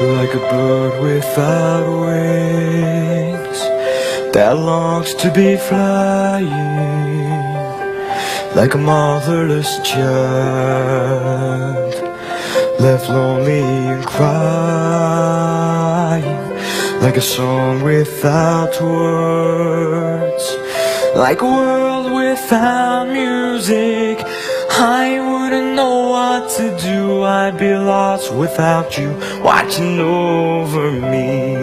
like a bird without wings that longs to be flying, like a motherless child left lonely and crying, like a song without words, like a world without music. I wouldn't know what to do, I'd be lost without you watching over me.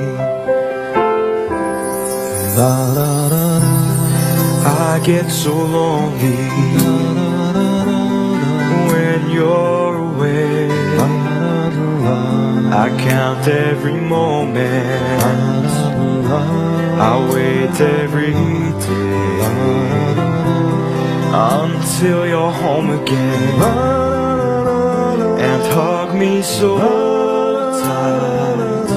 I get so lonely when you're away. I count every moment, I wait every day until you're home again and hug me so tight.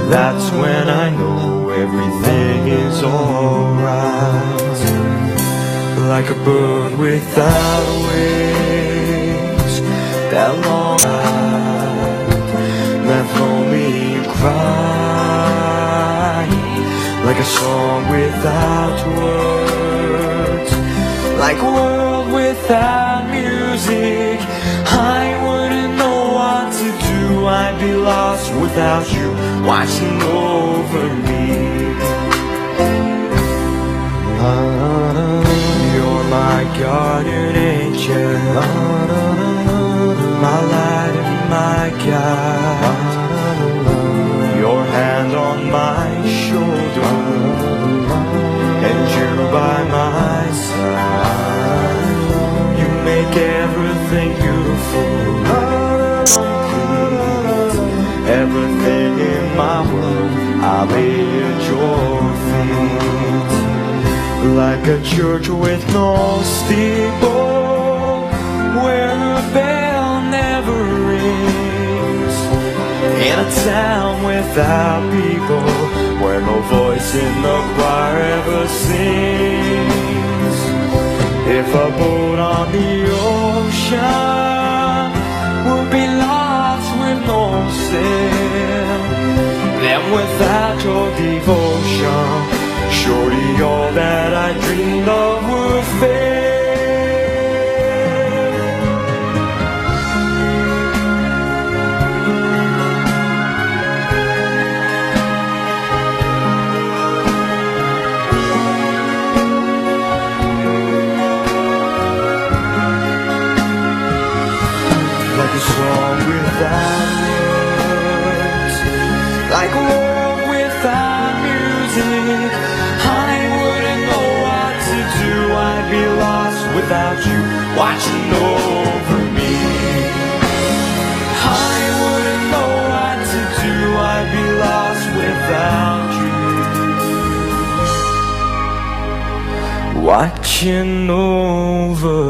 That's when I know everything is alright. Like a bird without wings that long night left lonely and crying, like a song without words, like a world without music. I wouldn't know what to do, I'd be lost without you watching over me. You're my guardian angel, my light and my guide. Your hand on my shoulder and you by my side. You make everything beautiful, complete. Everything in my world I lay at your feet. Like a church with no steeple, where a bell never rings. In a town without people, where no voice in the choir ever sings. If a boat on the ocean would be lost with no sail, then without your devotion, surely all that I dreamed of would fail. Like a song without words, like a world without music. I wouldn't know what to do, I'd be lost without you watching over me. I wouldn't know what to do, I'd be lost without you watching over